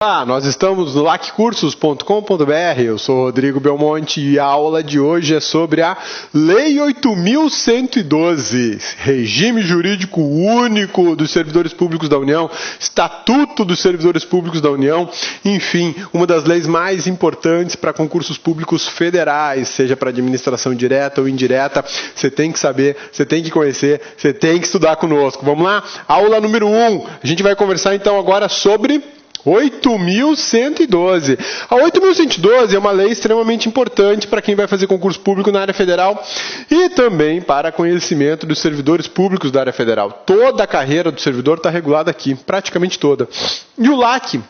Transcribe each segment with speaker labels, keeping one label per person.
Speaker 1: Olá, nós estamos no laccursos.com.br, eu sou Rodrigo Belmonte e a aula de hoje é sobre a Lei 8.112, Regime Jurídico Único dos Servidores Públicos da União, Estatuto dos Servidores Públicos da União, enfim, uma das leis mais importantes para concursos públicos federais, seja para administração direta ou indireta. Você tem que saber, você tem que conhecer, você tem que estudar conosco. Vamos lá? Aula número 1, a gente vai conversar então agora sobre 8.112. A 8.112 é uma lei extremamente importante para quem vai fazer concurso público na área federal e também para conhecimento dos servidores públicos da área federal. Toda a carreira do servidor está regulada aqui, praticamente toda. E o LAC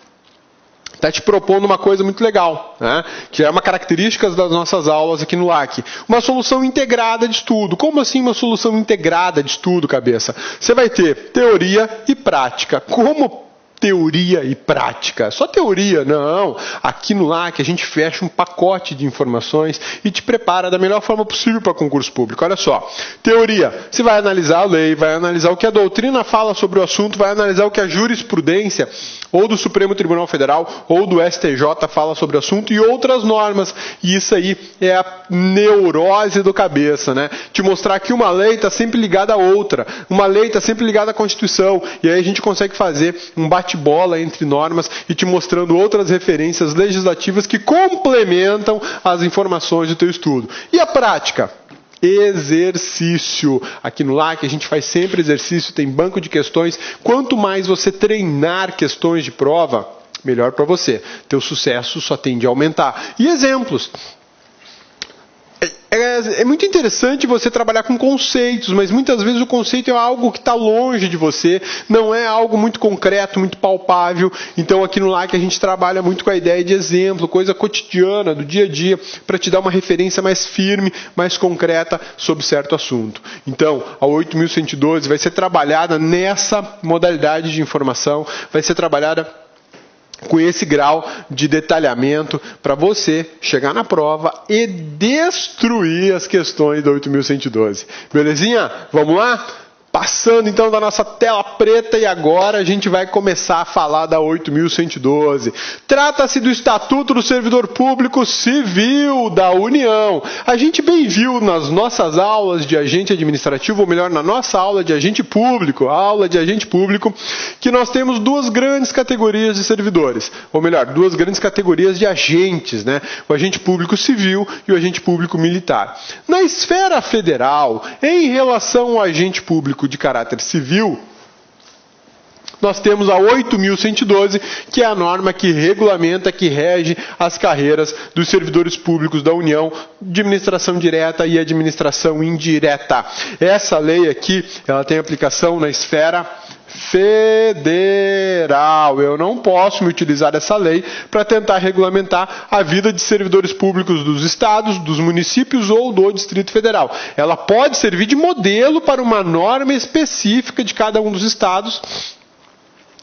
Speaker 1: está te propondo uma coisa muito legal, né? Que é uma característica das nossas aulas aqui no LAC. Uma solução integrada de estudo. Como assim uma solução integrada de estudo, cabeça? Você vai ter teoria e prática. Como teoria e prática? Só teoria? Não. Aqui no LAC a gente fecha um pacote de informações e te prepara da melhor forma possível para concurso público. Olha só. Teoria. Você vai analisar a lei, vai analisar o que a doutrina fala sobre o assunto, vai analisar o que a jurisprudência ou do Supremo Tribunal Federal ou do STJ fala sobre o assunto e outras normas. E isso aí é a neurose do cabeça, né? Te mostrar que uma lei está sempre ligada a outra. Uma lei está sempre ligada à Constituição. E aí a gente consegue fazer um bate-bola entre normas e te mostrando outras referências legislativas que complementam as informações do teu estudo. E a prática? Exercício. Aqui no LAC a gente faz sempre exercício, tem banco de questões. Quanto mais você treinar questões de prova, melhor para você. Teu sucesso só tende a aumentar. E exemplos. É muito interessante você trabalhar com conceitos, mas muitas vezes o conceito é algo que está longe de você, não é algo muito concreto, muito palpável. Então aqui no LAC a gente trabalha muito com a ideia de exemplo, coisa cotidiana, do dia a dia, para te dar uma referência mais firme, mais concreta sobre certo assunto. Então a 8.112 vai ser trabalhada nessa modalidade de informação, vai ser trabalhada com esse grau de detalhamento para você chegar na prova e destruir as questões da 8.112. Belezinha? Vamos lá? Passando então da nossa tela preta e agora a gente vai começar a falar da 8.112. Trata-se do Estatuto do Servidor Público Civil da União. A gente bem viu nas nossas aulas de agente administrativo, ou melhor, na nossa aula de agente público, que nós temos duas grandes categorias de servidores, ou melhor, duas grandes categorias de agentes, né? O agente público civil e o agente público militar. Na esfera federal, em relação ao agente público de caráter civil, nós temos a 8.112, que é a norma que regulamenta, que rege as carreiras dos servidores públicos da União, de administração direta e administração indireta. Essa lei aqui, ela tem aplicação na esfera federal. Eu não posso me utilizar dessa lei para tentar regulamentar a vida de servidores públicos dos estados, dos municípios ou do Distrito Federal. Ela pode servir de modelo para uma norma específica de cada um dos estados,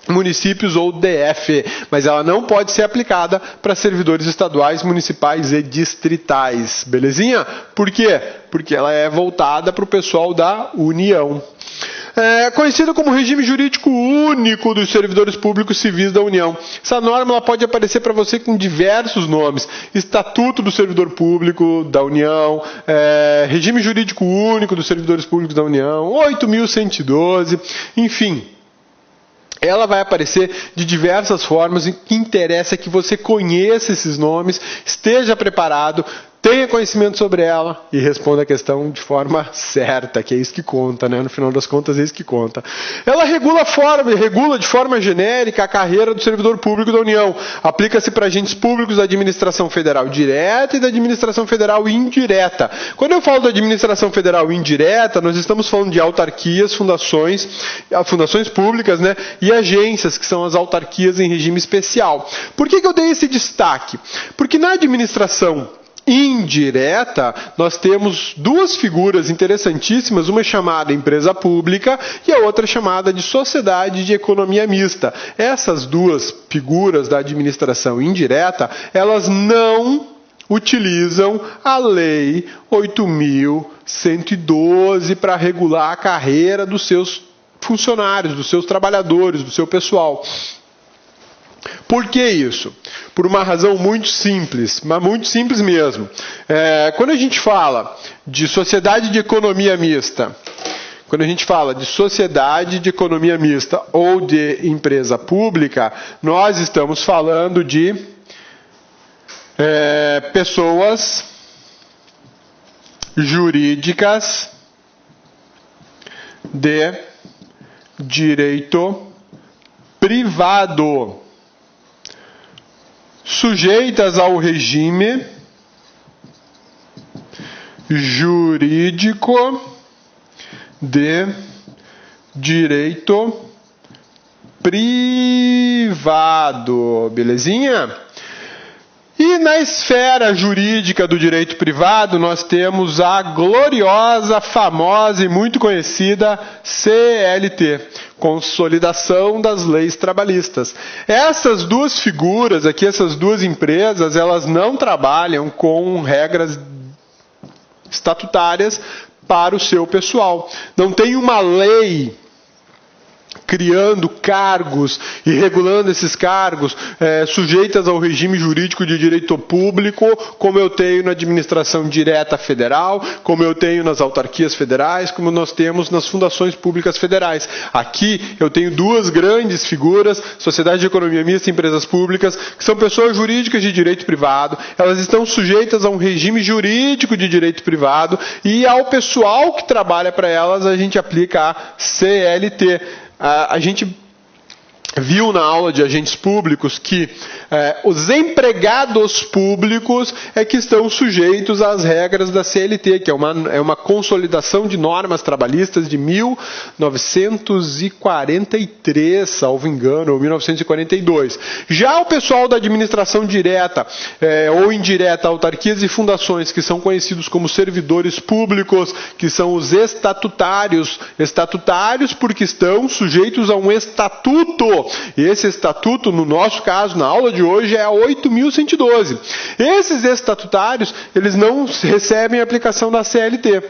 Speaker 1: municípios ou DF, mas ela não pode ser aplicada para servidores estaduais, municipais e distritais. Belezinha? Por quê? Porque ela é voltada para o pessoal da União. É conhecida como Regime Jurídico Único dos Servidores Públicos Civis da União. Essa norma ela pode aparecer para você com diversos nomes. Estatuto do Servidor Público da União, Regime Jurídico Único dos Servidores Públicos da União, 8.112, enfim. Ela vai aparecer de diversas formas, e o que interessa é que você conheça esses nomes, esteja preparado, tenha conhecimento sobre ela e responda a questão de forma certa, que é isso que conta, né? No final das contas é isso que conta. Ela regula de forma genérica a carreira do servidor público da União. Aplica-se para agentes públicos da administração federal direta e da administração federal indireta. Quando eu falo da administração federal indireta, nós estamos falando de autarquias, fundações públicas, né? E agências, que são as autarquias em regime especial. Por que eu dei esse destaque? Porque na administração indireta, nós temos duas figuras interessantíssimas, uma chamada empresa pública e a outra chamada de sociedade de economia mista. Essas duas figuras da administração indireta, elas não utilizam a Lei 8.112 para regular a carreira dos seus funcionários, dos seus trabalhadores, do seu pessoal. Por que isso? Por uma razão muito simples, mas muito simples mesmo. Quando a gente fala de sociedade de economia mista, quando a gente fala de sociedade de economia mista ou de empresa pública, nós estamos falando de pessoas jurídicas de direito privado, sujeitas ao regime jurídico de direito privado, belezinha? E na esfera jurídica do direito privado, nós temos a gloriosa, famosa e muito conhecida CLT, Consolidação das Leis Trabalhistas. Essas duas figuras aqui, essas duas empresas, elas não trabalham com regras estatutárias para o seu pessoal. Não tem uma lei criando cargos e regulando esses cargos sujeitas ao regime jurídico de direito público, como eu tenho na administração direta federal, como eu tenho nas autarquias federais, como nós temos nas fundações públicas federais. Aqui eu tenho duas grandes figuras, Sociedade de Economia Mista e Empresas Públicas, que são pessoas jurídicas de direito privado, elas estão sujeitas a um regime jurídico de direito privado e ao pessoal que trabalha para elas a gente aplica a CLT. A gente viu na aula de agentes públicos que os empregados públicos é que estão sujeitos às regras da CLT, que é uma consolidação de normas trabalhistas de 1943, salvo engano, ou 1942. Já o pessoal da administração direta ou indireta, autarquias e fundações, que são conhecidos como servidores públicos, que são os estatutários porque estão sujeitos a um estatuto. E esse estatuto, no nosso caso, na aula de hoje, é a 8.112. Esses estatutários, eles não recebem a aplicação da CLT.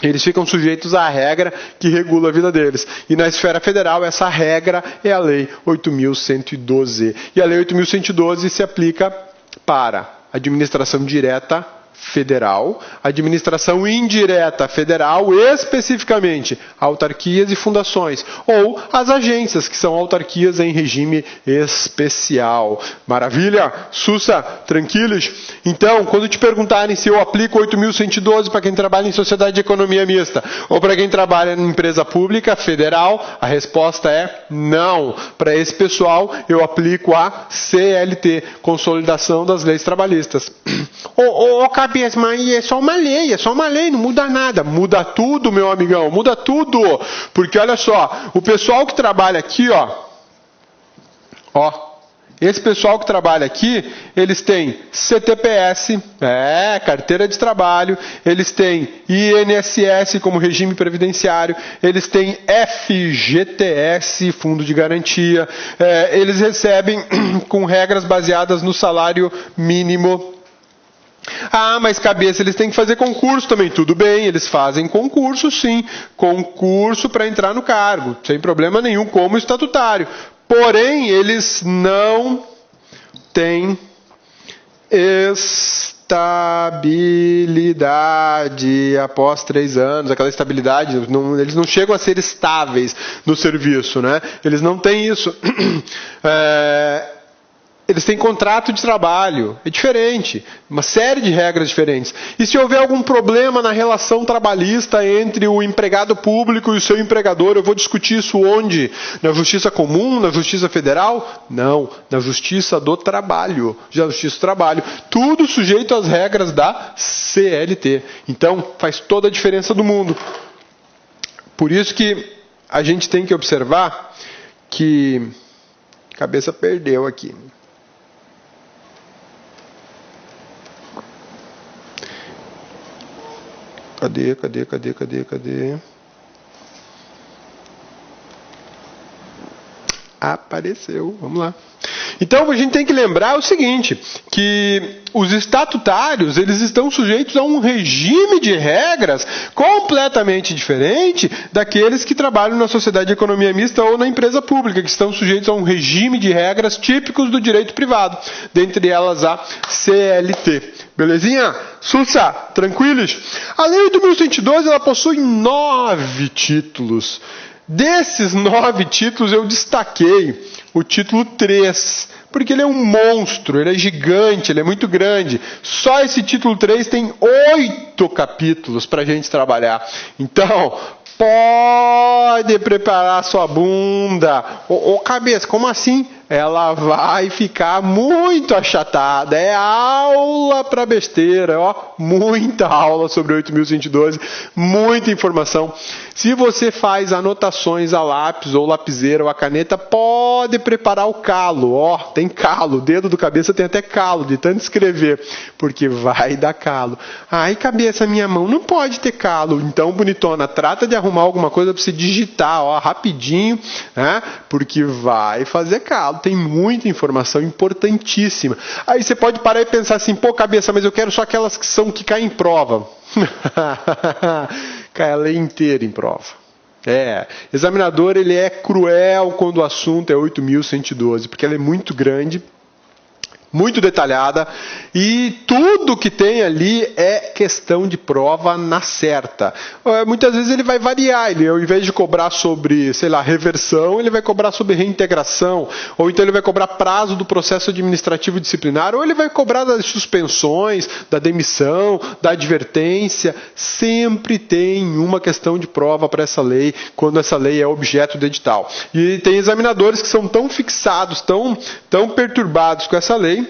Speaker 1: Eles ficam sujeitos à regra que regula a vida deles. E na esfera federal, essa regra é a Lei 8.112. E a Lei 8.112 se aplica para administração direta federal, administração indireta federal, especificamente autarquias e fundações, ou as agências, que são autarquias em regime especial. Maravilha? Sussa? Tranquilos? Então, quando te perguntarem se eu aplico 8.112 para quem trabalha em sociedade de economia mista, ou para quem trabalha em empresa pública federal, a resposta é não. Para esse pessoal, eu aplico a CLT, Consolidação das Leis Trabalhistas. Cabeça, mas é só uma lei, não muda nada. Muda tudo, meu amigão, muda tudo. Porque olha só, o pessoal que trabalha aqui, esse pessoal que trabalha aqui, eles têm CTPS, carteira de trabalho, eles têm INSS como regime previdenciário, eles têm FGTS, fundo de garantia, eles recebem com regras baseadas no salário mínimo. Mas cabeça, eles têm que fazer concurso também. Tudo bem, eles fazem concurso sim. Concurso para entrar no cargo, sem problema nenhum, como estatutário. Porém, eles não têm estabilidade após 3 anos. Aquela estabilidade, eles não chegam a ser estáveis no serviço, né? Eles não têm isso. Eles têm contrato de trabalho, é diferente, uma série de regras diferentes. E se houver algum problema na relação trabalhista entre o empregado público e o seu empregador, eu vou discutir isso onde? Na Justiça Comum, na Justiça Federal? Não, na Justiça do Trabalho. Já Justiça do Trabalho. Tudo sujeito às regras da CLT. Então, faz toda a diferença do mundo. Por isso que a gente tem que observar que... A cabeça perdeu aqui. Cadê? Apareceu, vamos lá. Então a gente tem que lembrar o seguinte, que os estatutários, eles estão sujeitos a um regime de regras completamente diferente daqueles que trabalham na sociedade de economia mista ou na empresa pública, que estão sujeitos a um regime de regras típicos do direito privado, dentre elas a CLT. Belezinha? Sussa, tranquilos? A Lei 8.112, ela possui 9 títulos. Desses 9 títulos, eu destaquei o título 3, porque ele é um monstro, ele é gigante, ele é muito grande. Só esse título 3 tem 8 capítulos para a gente trabalhar. Então, pode preparar sua bunda. Ô cabeça, como assim? Ela vai ficar muito achatada. É aula para besteira, ó. Muita aula sobre 8.112, muita informação. Se você faz anotações a lápis ou lapiseira ou a caneta, pode preparar o calo, ó. Tem calo, o dedo do cabeça tem até calo de tanto escrever, porque vai dar calo. Ai, cabeça, minha mão não pode ter calo. Então, bonitona, trata de arrumar alguma coisa para você digitar, ó, rapidinho, né? Porque vai fazer calo. Tem muita informação importantíssima. Aí você pode parar e pensar assim, pô, cabeça, mas eu quero só aquelas que caem em prova. Cai a lei inteira em prova. Examinador, ele é cruel quando o assunto é 8.112, porque ela é muito grande, muito detalhada, e tudo que tem ali é questão de prova na certa. Muitas vezes ele vai variar, ele, ao invés de cobrar sobre, sei lá, reversão, ele vai cobrar sobre reintegração, ou então ele vai cobrar prazo do processo administrativo disciplinar, ou ele vai cobrar das suspensões, da demissão, da advertência. Sempre tem uma questão de prova para essa lei, quando essa lei é objeto do edital. E tem examinadores que são tão fixados, tão perturbados com essa lei,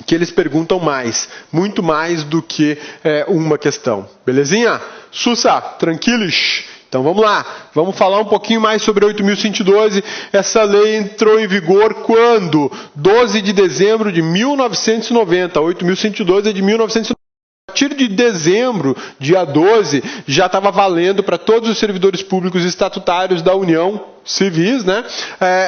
Speaker 1: que eles perguntam mais, muito mais do que uma questão. Belezinha? Sussa, tranquilos? Então vamos lá, vamos falar um pouquinho mais sobre 8.112. Essa lei entrou em vigor quando? 12 de dezembro de 1990. 8.112 é de 1990. A partir de dezembro, dia 12, já estava valendo para todos os servidores públicos estatutários da União, civis, né?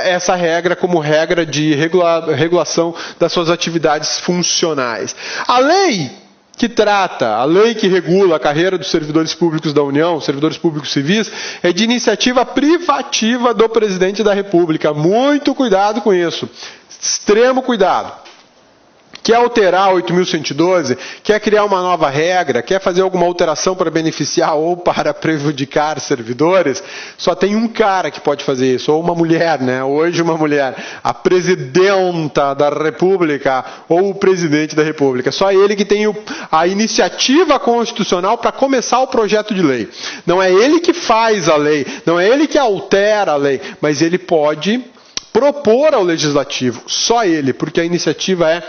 Speaker 1: Essa regra como regra de regulação das suas atividades funcionais. A lei que regula a carreira dos servidores públicos da União, servidores públicos civis, é de iniciativa privativa do presidente da República. Muito cuidado com isso. Extremo cuidado. Quer alterar 8.112, quer criar uma nova regra, quer fazer alguma alteração para beneficiar ou para prejudicar servidores, só tem um cara que pode fazer isso, ou uma mulher, né? Hoje uma mulher, a presidenta da República ou o presidente da República. Só ele que tem a iniciativa constitucional para começar o projeto de lei. Não é ele que faz a lei, não é ele que altera a lei, mas ele pode propor ao legislativo, só ele, porque a iniciativa é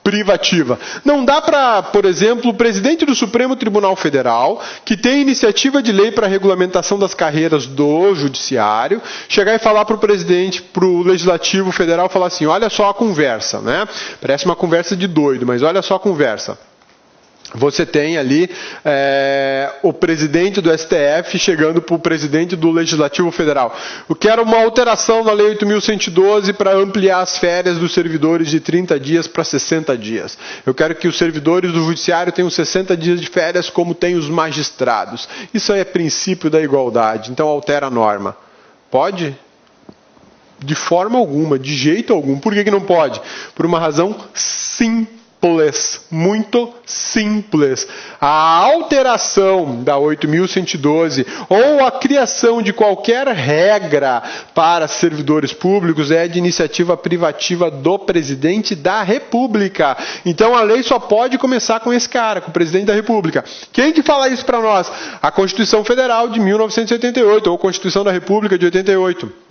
Speaker 1: privativa. Não dá para, por exemplo, o presidente do Supremo Tribunal Federal, que tem iniciativa de lei para a regulamentação das carreiras do judiciário, chegar e falar para o presidente, para o legislativo federal, falar assim, olha só a conversa, né? Parece uma conversa de doido, mas olha só a conversa. Você tem ali o presidente do STF chegando para o presidente do Legislativo Federal. Eu quero uma alteração na Lei 8.112 para ampliar as férias dos servidores de 30 dias para 60 dias. Eu quero que os servidores do Judiciário tenham 60 dias de férias como tem os magistrados. Isso aí é princípio da igualdade, então altera a norma. Pode? De forma alguma, de jeito algum. Por que não pode? Por uma razão simples. Muito simples. A alteração da 8.112 ou a criação de qualquer regra para servidores públicos é de iniciativa privativa do presidente da República. Então a lei só pode começar com esse cara, com o presidente da República. Quem que fala isso para nós? A Constituição Federal de 1988 ou Constituição da República de 88.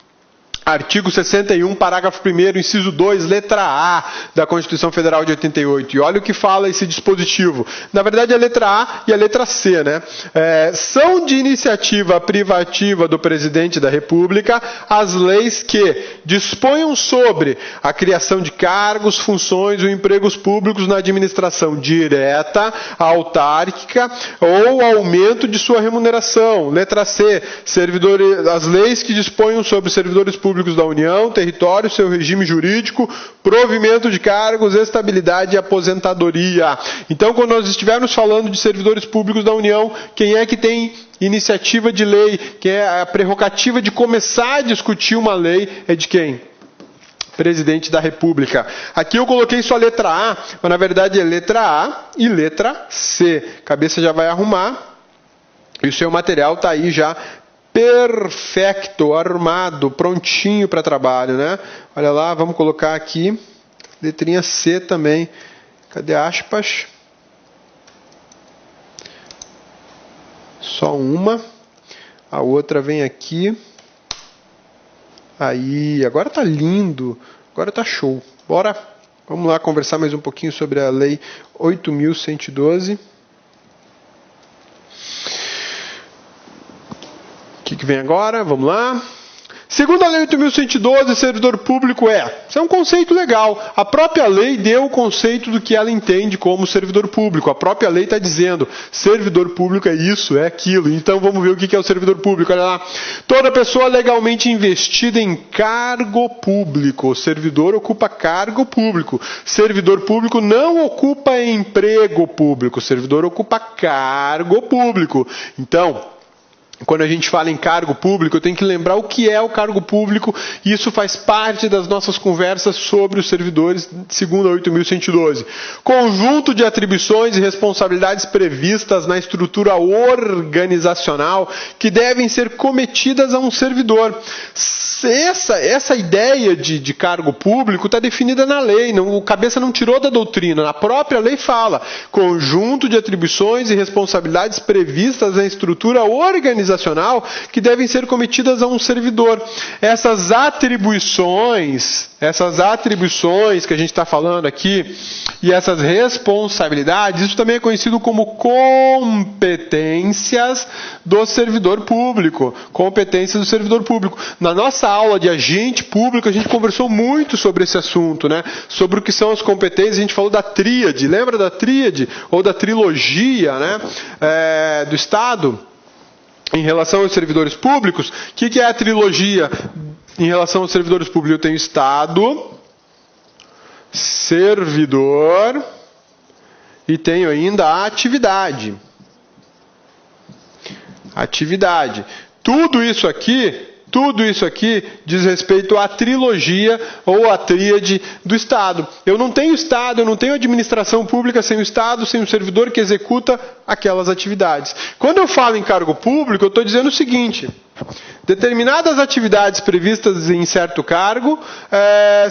Speaker 1: Artigo 61, parágrafo 1º, inciso 2, letra A, da Constituição Federal de 88. E olha o que fala esse dispositivo. Na verdade, a letra A e a letra C, né? São de iniciativa privativa do Presidente da República as leis que disponham sobre a criação de cargos, funções ou empregos públicos na administração direta, autárquica ou aumento de sua remuneração. Letra C, as leis que disponham sobre servidores públicos da União, território, seu regime jurídico, provimento de cargos, estabilidade e aposentadoria. Então, quando nós estivermos falando de servidores públicos da União, quem é que tem iniciativa de lei, quem é a prerrogativa de começar a discutir uma lei é de quem? Presidente da República. Aqui eu coloquei só a letra A, mas na verdade é letra A e letra C. Cabeça já vai arrumar e o seu material está aí já perfeito, armado, prontinho para trabalho, né? Olha lá, vamos colocar aqui letrinha C também. Cadê aspas? Só uma. A outra vem aqui. Aí, agora tá lindo. Agora tá show. Bora? Vamos lá conversar mais um pouquinho sobre a Lei 8.112. O que vem agora? Vamos lá. Segundo a Lei 8.112, servidor público isso é um conceito legal. A própria lei deu o conceito do que ela entende como servidor público. A própria lei está dizendo, servidor público é isso, é aquilo. Então vamos ver o que é o servidor público. Olha lá. Toda pessoa legalmente investida em cargo público. O servidor ocupa cargo público. Servidor público não ocupa emprego público. O servidor ocupa cargo público. Então, quando a gente fala em cargo público, eu tenho que lembrar o que é o cargo público, e isso faz parte das nossas conversas sobre os servidores, segundo a 8.112. Conjunto de atribuições e responsabilidades previstas na estrutura organizacional que devem ser cometidas a um servidor. Essa ideia de cargo público está definida na lei, o cabeça não tirou da doutrina, na própria lei fala, conjunto de atribuições e responsabilidades previstas na estrutura organizacional que devem ser cometidas a um servidor. Essas atribuições que a gente está falando aqui, e essas responsabilidades, isso também é conhecido como competências do servidor público. Competências do servidor público. Na nossa aula de agente público, a gente conversou muito sobre esse assunto, né? Sobre o que são as competências, a gente falou da tríade, lembra da tríade? Ou da trilogia, né? Do Estado? Em relação aos servidores públicos, o que é a trilogia em relação aos servidores públicos? Eu tenho Estado, servidor e tenho ainda a atividade. Atividade. Tudo isso aqui diz respeito à trilogia ou à tríade do Estado. Eu não tenho Estado, eu não tenho administração pública sem o Estado, sem o servidor que executa aquelas atividades. Quando eu falo em cargo público, eu estou dizendo o seguinte: determinadas atividades previstas em certo cargo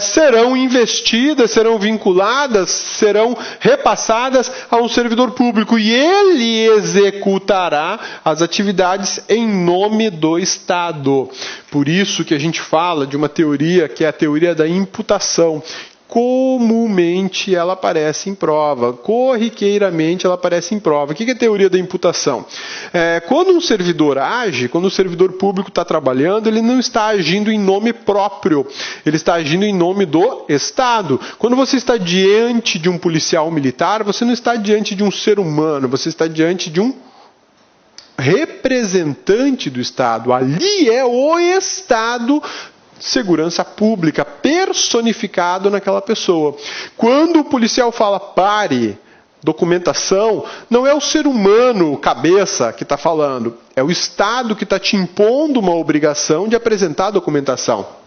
Speaker 1: serão investidas, serão vinculadas, serão repassadas a um servidor público e ele executará as atividades em nome do Estado. Por isso que a gente fala de uma teoria que é a teoria da imputação. Comumente ela aparece em prova, corriqueiramente ela aparece em prova. O que é a teoria da imputação? Quando um servidor age, quando o servidor público está trabalhando, ele não está agindo em nome próprio, ele está agindo em nome do Estado. Quando você está diante de um policial militar, você não está diante de um ser humano, você está diante de um representante do Estado. Ali é o Estado, segurança pública, personificado naquela pessoa. Quando o policial fala pare, documentação, não é o ser humano, cabeça, que está falando, é o Estado que está te impondo uma obrigação de apresentar a documentação.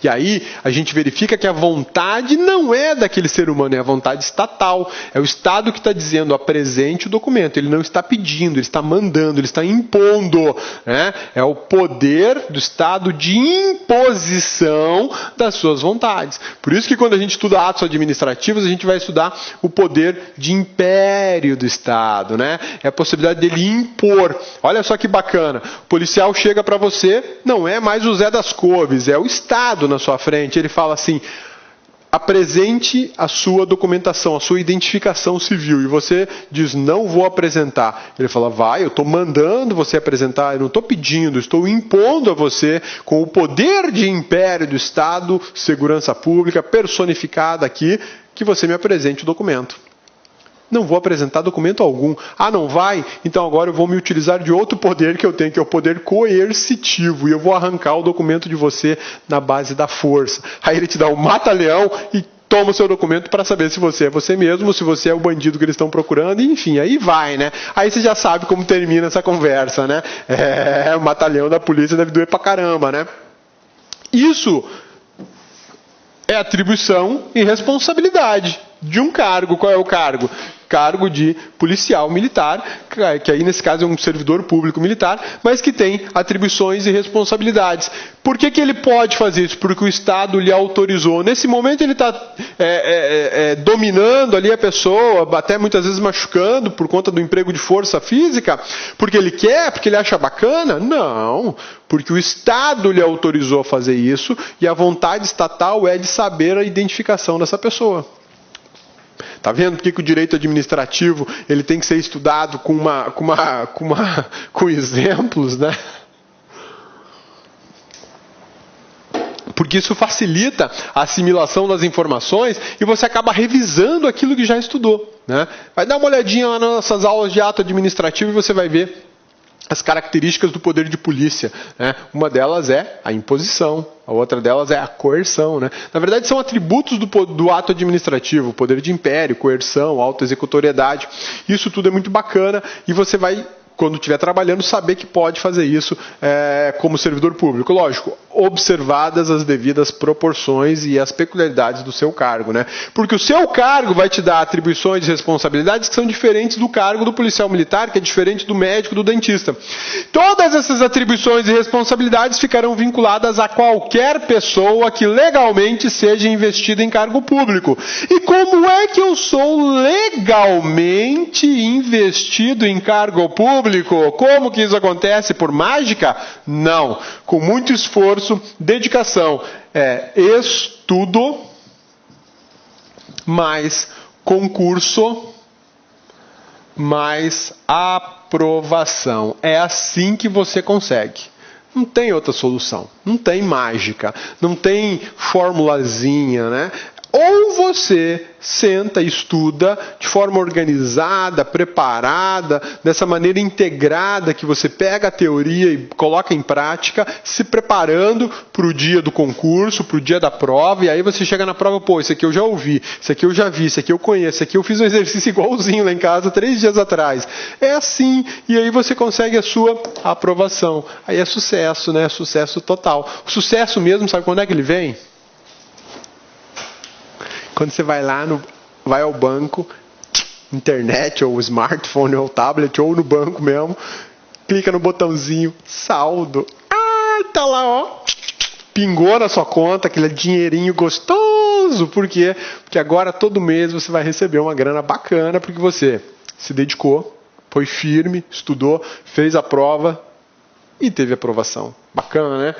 Speaker 1: E aí a gente verifica que a vontade não é daquele ser humano, é a vontade estatal. É o Estado que está dizendo, apresente o documento. Ele não está pedindo, ele está mandando, ele está impondo, né? É o poder do Estado de imposição das suas vontades. Por isso que quando a gente estuda atos administrativos, a gente vai estudar o poder de império do Estado, né? É a possibilidade dele impor. Olha só que bacana. O policial chega para você, não é mais o Zé das Couves, é o Estado na sua frente. Ele fala assim: apresente a sua documentação, a sua identificação civil, e você diz, não vou apresentar. Ele fala, vai, eu estou mandando você apresentar, eu não estou pedindo, estou impondo a você, com o poder de império do Estado, segurança pública, personificada aqui, que você me apresente o documento. Não vou apresentar documento algum. Ah, não vai? Então agora eu vou me utilizar de outro poder que eu tenho, que é o poder coercitivo, e eu vou arrancar o documento de você na base da força. Aí ele te dá um mata-leão e toma o seu documento para saber se você é você mesmo, se você é o bandido que eles estão procurando, e enfim, aí vai, né? Aí você já sabe como termina essa conversa, né? O mata-leão da polícia deve doer pra caramba, né? Isso é atribuição e responsabilidade de um cargo. Qual é o cargo? Cargo de policial militar, que aí nesse caso é um servidor público militar, mas que tem atribuições e responsabilidades. Por que ele pode fazer isso? Porque o Estado lhe autorizou. Nesse momento ele está dominando ali a pessoa, até muitas vezes machucando por conta do emprego de força física, porque ele quer, porque ele acha bacana? Não, porque o Estado lhe autorizou a fazer isso, e a vontade estatal é de saber a identificação dessa pessoa. Tá vendo por que o direito administrativo ele tem que ser estudado com exemplos, né? Porque isso facilita a assimilação das informações e você acaba revisando aquilo que já estudou, né? Vai dar uma olhadinha lá nas nossas aulas de ato administrativo e você vai ver as características do poder de polícia, né? Uma delas é a imposição, a outra delas é a coerção, né? Na verdade, são atributos do ato administrativo, poder de império, coerção, autoexecutoriedade. Isso tudo é muito bacana e você vai, quando estiver trabalhando, saber que pode fazer isso como servidor público. Lógico, observadas as devidas proporções e as peculiaridades do seu cargo, né? Porque o seu cargo vai te dar atribuições e responsabilidades que são diferentes do cargo do policial militar, que é diferente do médico, do dentista. Todas essas atribuições e responsabilidades ficarão vinculadas a qualquer pessoa que legalmente seja investida em cargo público. E como é que eu sou legalmente investido em cargo público? Como que isso acontece? Por mágica? Não. Com muito esforço, dedicação, estudo, mais concurso, mais aprovação. É assim que você consegue. Não tem outra solução. Não tem mágica. Não tem formulazinha, né? Ou você senta e estuda de forma organizada, preparada, dessa maneira integrada que você pega a teoria e coloca em prática, se preparando para o dia do concurso, para o dia da prova, e aí você chega na prova, pô, isso aqui eu já ouvi, isso aqui eu já vi, isso aqui eu conheço, isso aqui eu fiz um exercício igualzinho lá em casa 3 dias atrás. É assim, e aí você consegue a sua aprovação. Aí é sucesso, né? Sucesso total. O sucesso mesmo, sabe quando é que ele vem? Quando você vai ao banco, internet, ou smartphone, ou tablet, ou no banco mesmo, clica no botãozinho saldo. Ah, tá lá, ó. Pingou na sua conta, aquele dinheirinho gostoso. Por quê? Porque agora todo mês você vai receber uma grana bacana, porque você se dedicou, foi firme, estudou, fez a prova e teve aprovação. Bacana, né?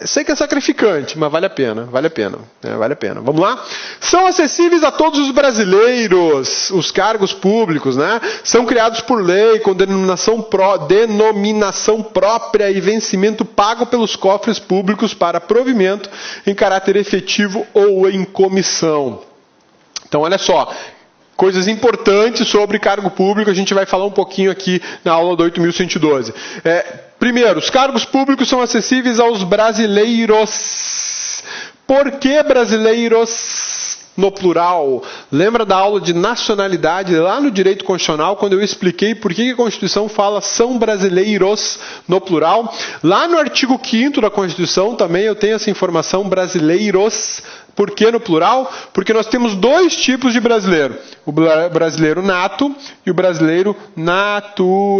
Speaker 1: Sei que é sacrificante, mas vale a pena, vale a pena, vale a pena. Vamos lá? São acessíveis a todos os brasileiros, os cargos públicos, né? São criados por lei, com denominação própria e vencimento pago pelos cofres públicos para provimento em caráter efetivo ou em comissão. Então, olha só. Coisas importantes sobre cargo público, a gente vai falar um pouquinho aqui na aula do 8.112. Primeiro, os cargos públicos são acessíveis aos brasileiros. Por que brasileiros? No plural. Lembra da aula de nacionalidade lá no direito constitucional, quando eu expliquei por que a Constituição fala são brasileiros no plural? Lá no artigo 5º da Constituição também eu tenho essa informação, brasileiros. Por que no plural? Porque nós temos 2 tipos de brasileiro. O brasileiro nato e o brasileiro naturalizado,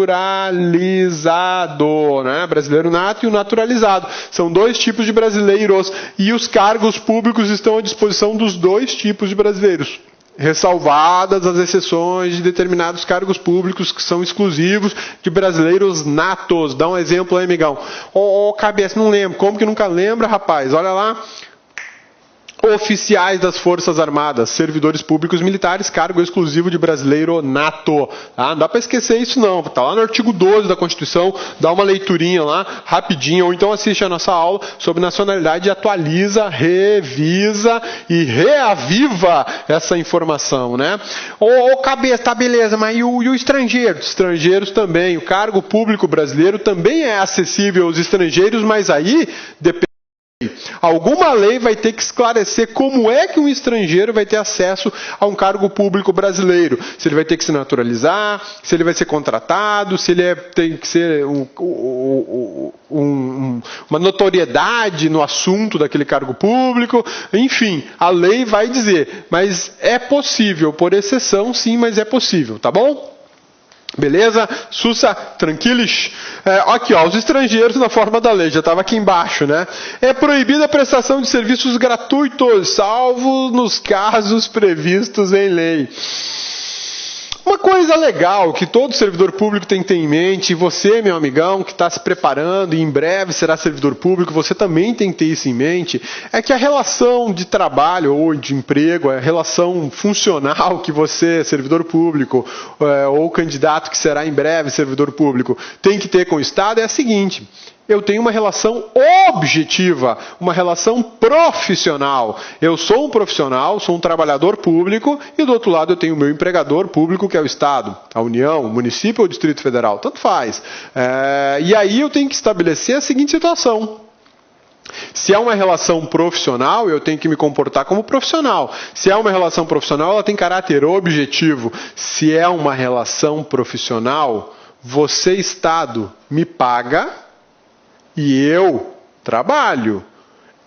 Speaker 1: né? Brasileiro nato e o naturalizado. São 2 tipos de brasileiros. E os cargos públicos estão à disposição dos 2 tipos de brasileiros. Ressalvadas as exceções de determinados cargos públicos que são exclusivos de brasileiros natos. Dá um exemplo aí, amigão. Cabeça, não lembro. Como que nunca lembra, rapaz? Olha lá. Oficiais das Forças Armadas, servidores públicos militares, cargo exclusivo de brasileiro nato. Tá? Não dá para esquecer isso não, tá lá no artigo 12 da Constituição, dá uma leiturinha lá, rapidinho, ou então assiste a nossa aula sobre nacionalidade e atualiza, revisa e reaviva essa informação, né? Ô cabeça, tá beleza, mas e o estrangeiro? Estrangeiros também, o cargo público brasileiro também é acessível aos estrangeiros, mas aí depende. Alguma lei vai ter que esclarecer como é que um estrangeiro vai ter acesso a um cargo público brasileiro. Se ele vai ter que se naturalizar, se ele vai ser contratado, se ele tem que ser uma notoriedade no assunto daquele cargo público. Enfim, a lei vai dizer. Mas é possível, por exceção, sim, mas é possível, tá bom? Beleza? Sussa, tranquilos? Aqui, ó, os estrangeiros na forma da lei, já estava aqui embaixo, né? É proibida a prestação de serviços gratuitos, salvo nos casos previstos em lei. Uma coisa legal que todo servidor público tem que ter em mente, e você, meu amigão, que está se preparando e em breve será servidor público, você também tem que ter isso em mente, é que a relação de trabalho ou de emprego, a relação funcional que você, servidor público, ou candidato que será em breve servidor público, tem que ter com o Estado é a seguinte: eu tenho uma relação objetiva, uma relação profissional. Eu sou um profissional, sou um trabalhador público e do outro lado eu tenho o meu empregador público, que é o Estado, a União, o município ou o Distrito Federal, tanto faz. E aí eu tenho que estabelecer a seguinte situação. Se é uma relação profissional, eu tenho que me comportar como profissional. Se é uma relação profissional, ela tem caráter objetivo. Se é uma relação profissional, você, Estado, me paga e eu trabalho.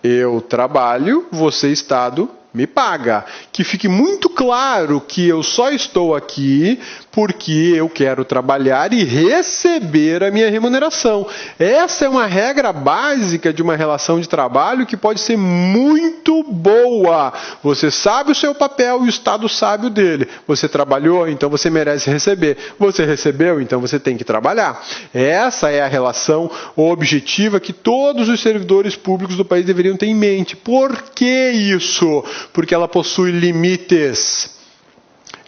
Speaker 1: Eu trabalho, você, Estado, me paga. Que fique muito claro que eu só estou aqui porque eu quero trabalhar e receber a minha remuneração. Essa é uma regra básica de uma relação de trabalho que pode ser muito boa. Você sabe o seu papel e o Estado sabe o dele. Você trabalhou, então você merece receber. Você recebeu, então você tem que trabalhar. Essa é a relação objetiva que todos os servidores públicos do país deveriam ter em mente. Por que isso? Porque ela possui limites.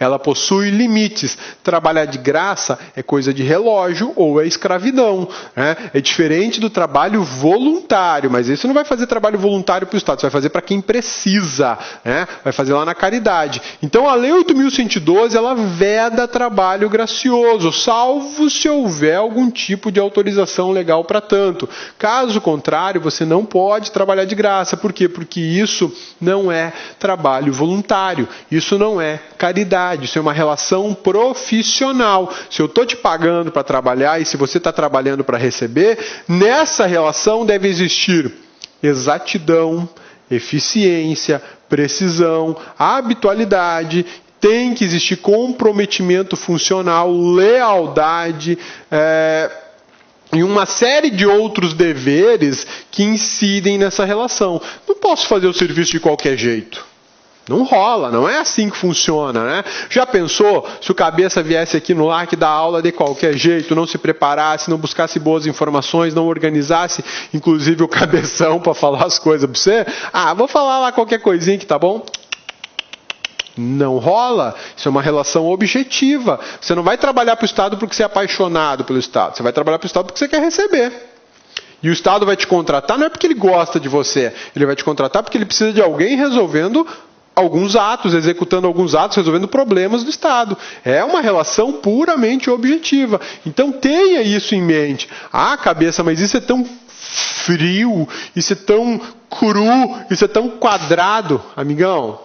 Speaker 1: Ela possui limites. Trabalhar de graça é coisa de relógio ou é escravidão, né? É diferente do trabalho voluntário, mas isso não vai fazer trabalho voluntário para o Estado, você vai fazer para quem precisa, né? Vai fazer lá na caridade. Então a Lei 8.112, ela veda trabalho gracioso, salvo se houver algum tipo de autorização legal para tanto. Caso contrário, você não pode trabalhar de graça. Por quê? Porque isso não é trabalho voluntário, isso não é caridade. Isso é uma relação profissional. Se eu estou te pagando para trabalhar e se você está trabalhando para receber, nessa relação deve existir exatidão, eficiência, precisão, habitualidade, tem que existir comprometimento funcional, lealdade, e uma série de outros deveres que incidem nessa relação. Não posso fazer o serviço de qualquer jeito. Não rola, não é assim que funciona, né? Já pensou se o cabeça viesse aqui no LAC dar aula de qualquer jeito, não se preparasse, não buscasse boas informações, não organizasse, inclusive o cabeção para falar as coisas para você? Vou falar lá qualquer coisinha que tá bom? Não rola. Isso é uma relação objetiva. Você não vai trabalhar para o Estado porque você é apaixonado pelo Estado. Você vai trabalhar para o Estado porque você quer receber. E o Estado vai te contratar não é porque ele gosta de você. Ele vai te contratar porque ele precisa de alguém resolvendo alguns atos, executando alguns atos, resolvendo problemas do Estado. É uma relação puramente objetiva. Então tenha isso em mente. Cabeça, mas isso é tão frio, isso é tão cru, isso é tão quadrado. Amigão,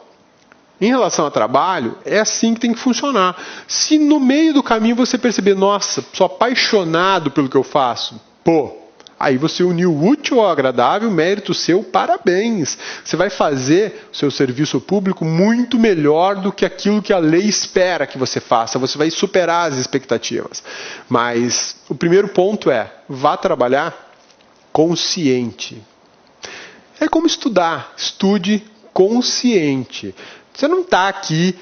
Speaker 1: em relação ao trabalho, é assim que tem que funcionar. Se no meio do caminho você perceber, nossa, sou apaixonado pelo que eu faço, aí você uniu o útil ao agradável, mérito seu, parabéns. Você vai fazer o seu serviço público muito melhor do que aquilo que a lei espera que você faça. Você vai superar as expectativas. Mas o primeiro ponto é, vá trabalhar consciente. É como estudar. Estude consciente. Você não está aqui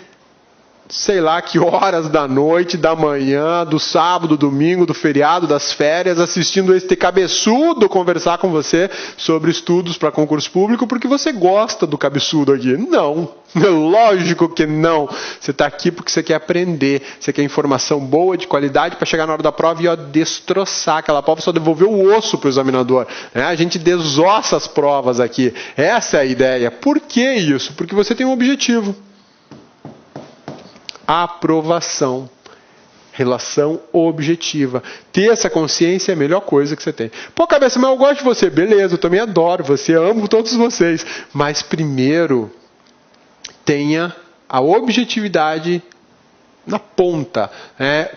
Speaker 1: sei lá que horas da noite, da manhã, do sábado, domingo, do feriado, das férias, assistindo este cabeçudo conversar com você sobre estudos para concurso público, porque você gosta do cabeçudo aqui. Não, lógico que não. Você está aqui porque você quer aprender, você quer informação boa, de qualidade, para chegar na hora da prova e destroçar aquela prova, só devolver o osso para o examinador. Né? A gente desossa as provas aqui. Essa é a ideia. Por que isso? Porque você tem um objetivo. Aprovação. Relação objetiva. Ter essa consciência é a melhor coisa que você tem. Pô, cabeça, mas eu gosto de você. Beleza, eu também adoro você, amo todos vocês. Mas primeiro, tenha a objetividade na ponta,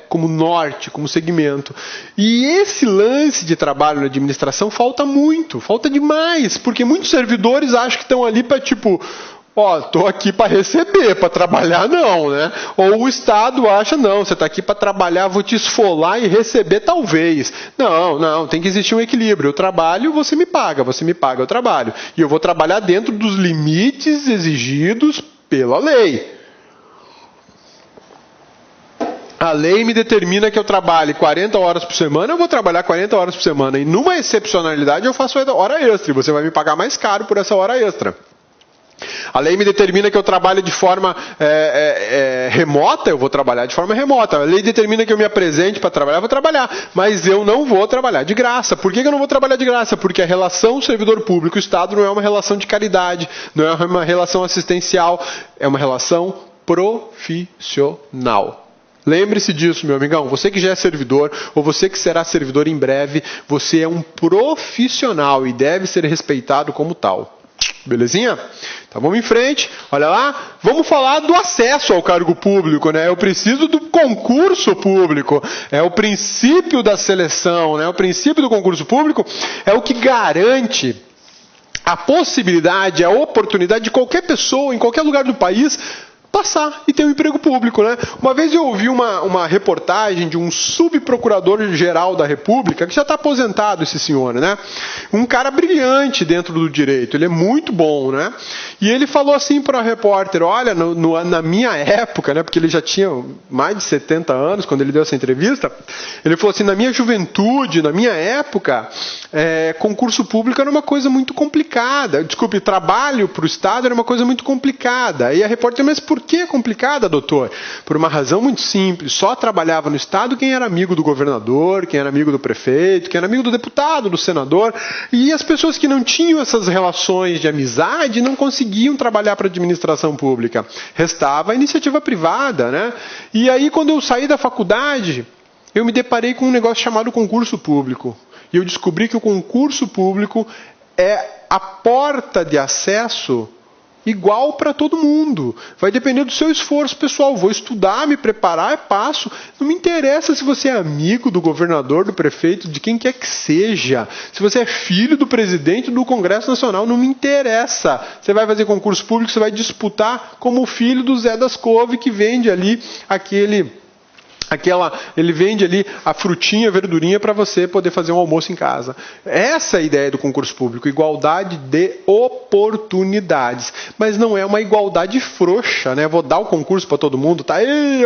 Speaker 1: como norte, como segmento. E esse lance de trabalho na administração falta muito, falta demais, porque muitos servidores acham que estão ali para tô aqui para receber, para trabalhar não, né? Ou o Estado acha, não, você está aqui para trabalhar, vou te esfolar e receber talvez. Não, tem que existir um equilíbrio. Eu trabalho, você me paga, eu trabalho. E eu vou trabalhar dentro dos limites exigidos pela lei. A lei me determina que eu trabalhe 40 horas por semana, eu vou trabalhar 40 horas por semana. E numa excepcionalidade eu faço hora extra, e você vai me pagar mais caro por essa hora extra. A lei me determina que eu trabalhe de forma remota, eu vou trabalhar de forma remota. A lei determina que eu me apresente para trabalhar, eu vou trabalhar. Mas eu não vou trabalhar de graça. Por que eu não vou trabalhar de graça? Porque a relação servidor público-Estado não é uma relação de caridade, não é uma relação assistencial, é uma relação profissional. Lembre-se disso, meu amigão. Você que já é servidor, ou você que será servidor em breve, você é um profissional e deve ser respeitado como tal. Belezinha? Então vamos em frente, olha lá, vamos falar do acesso ao cargo público, né? Eu preciso do concurso público, é o princípio da seleção, né? O princípio do concurso público é o que garante a possibilidade, a oportunidade de qualquer pessoa, em qualquer lugar do país, passar e ter um emprego público, né? Uma vez eu ouvi uma reportagem de um subprocurador-geral da República, que já está aposentado esse senhor, né? Um cara brilhante dentro do direito, ele é muito bom, né? E ele falou assim para a repórter, olha, na minha época, né? Porque ele já tinha mais de 70 anos quando ele deu essa entrevista, ele falou assim, na minha juventude, na minha época, concurso público era uma coisa muito complicada. Desculpe, trabalho para o Estado era uma coisa muito complicada. E a repórter, mas por que é complicada, doutor? Por uma razão muito simples. Só trabalhava no Estado quem era amigo do governador, quem era amigo do prefeito, quem era amigo do deputado, do senador. E as pessoas que não tinham essas relações de amizade não conseguiam trabalhar para a administração pública. Restava a iniciativa privada, né? E aí, quando eu saí da faculdade, eu me deparei com um negócio chamado concurso público. E eu descobri que o concurso público é a porta de acesso igual para todo mundo. Vai depender do seu esforço pessoal. Vou estudar, me preparar, passo. Não me interessa se você é amigo do governador, do prefeito, de quem quer que seja. Se você é filho do presidente do Congresso Nacional, não me interessa. Você vai fazer concurso público, você vai disputar como o filho do Zé das Couve, que vende ali ele vende ali a frutinha, a verdurinha para você poder fazer um almoço em casa. Essa é a ideia do concurso público, igualdade de oportunidades. Mas não é uma igualdade frouxa, né? Vou dar o concurso para todo mundo, tá aí,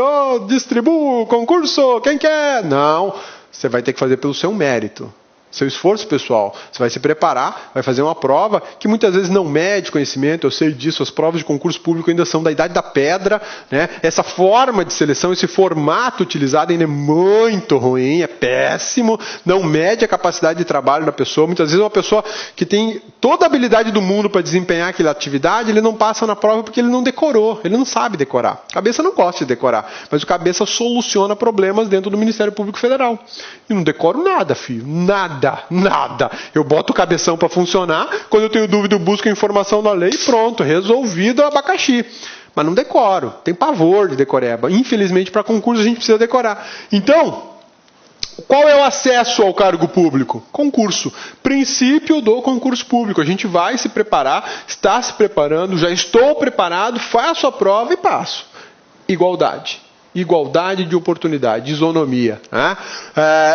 Speaker 1: distribuo o concurso, quem quer? Não, você vai ter que fazer pelo seu mérito. Seu esforço pessoal. Você vai se preparar, vai fazer uma prova que muitas vezes não mede conhecimento, eu sei disso, as provas de concurso público ainda são da idade da pedra, né? Essa forma de seleção, esse formato utilizado ainda é muito ruim, é péssimo, não mede a capacidade de trabalho da pessoa. Muitas vezes uma pessoa que tem toda a habilidade do mundo para desempenhar aquela atividade, ele não passa na prova porque ele não decorou, ele não sabe decorar. A cabeça não gosta de decorar, mas o cabeça soluciona problemas dentro do Ministério Público Federal. E não decoro nada, filho, nada. Eu boto o cabeção para funcionar, quando eu tenho dúvida eu busco a informação da lei e pronto, resolvido o abacaxi. Mas não decoro, tem pavor de decoreba. Infelizmente para concurso a gente precisa decorar. Então, qual é o acesso ao cargo público? Concurso. Princípio do concurso público. A gente vai se preparar, está se preparando, já estou preparado, faço a prova e passo. Igualdade. igualdade de oportunidade, isonomia. Né?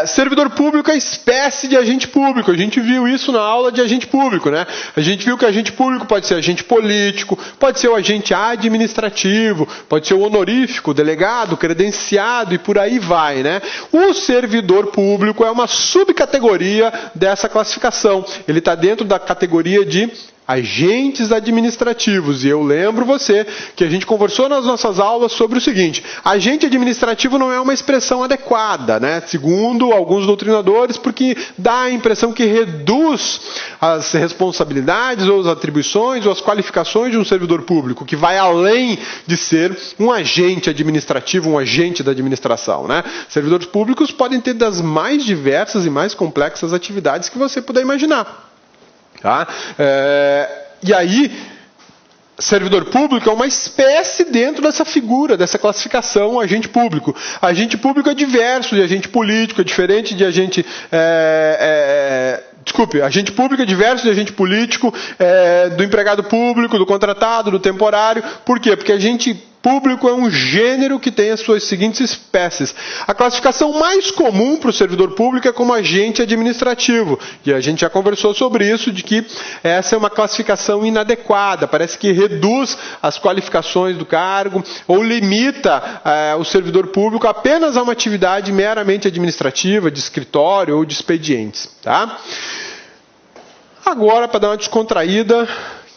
Speaker 1: Servidor público é espécie de agente público. A gente viu isso na aula de agente público. Né? A gente viu que agente público pode ser agente político, pode ser o agente administrativo, pode ser o honorífico, o delegado, credenciado e por aí vai. Né? O servidor público é uma subcategoria dessa classificação. Ele está dentro da categoria de agentes administrativos. E eu lembro você que a gente conversou nas nossas aulas sobre o seguinte: agente administrativo não é uma expressão adequada, né? Segundo alguns doutrinadores, porque dá a impressão que reduz as responsabilidades ou as atribuições ou as qualificações de um servidor público, que vai além de ser um agente administrativo, um agente da administração, né? Servidores públicos podem ter das mais diversas e mais complexas atividades que você puder imaginar. Tá? E aí, servidor público é uma espécie dentro dessa figura, dessa classificação agente público. Agente público é diverso de agente político, é diferente de agente... agente público é diverso de agente político, do empregado público, do contratado, do temporário. Por quê? Porque agente público é um gênero que tem as suas seguintes espécies. A classificação mais comum para o servidor público é como agente administrativo. E a gente já conversou sobre isso, de que essa é uma classificação inadequada. Parece que reduz as qualificações do cargo ou limita o servidor público apenas a uma atividade meramente administrativa, de escritório ou de expedientes. Tá? Agora, para dar uma descontraída,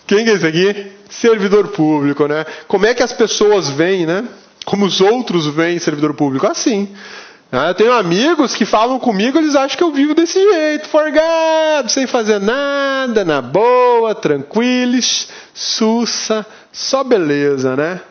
Speaker 1: quem é esse aqui? Servidor público, né? Como é que as pessoas veem, né? Como os outros veem servidor público? Assim. Eu tenho amigos que falam comigo, eles acham que eu vivo desse jeito, forgado, sem fazer nada, na boa, tranquilos, sussa, só beleza, né?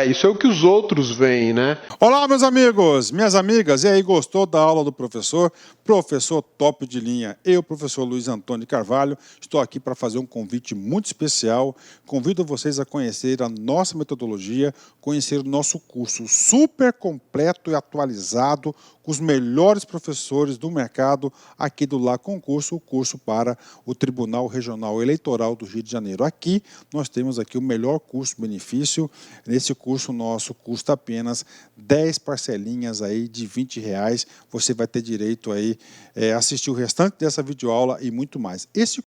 Speaker 1: Isso é o que os outros veem, né?
Speaker 2: Olá, meus amigos, minhas amigas. E aí, gostou da aula do professor? Professor top de linha. Eu, professor Luiz Antônio Carvalho, estou aqui para fazer um convite muito especial. Convido vocês a conhecer a nossa metodologia, conhecer o nosso curso super completo e atualizado, com os melhores professores do mercado aqui do Lá Concurso, o curso para o Tribunal Regional Eleitoral do Rio de Janeiro. Aqui, nós temos aqui o melhor custo-benefício. Nesse curso nosso custa apenas 10 parcelinhas aí de R$20. Você vai ter direito aí a assistir o restante dessa videoaula e muito mais. Esse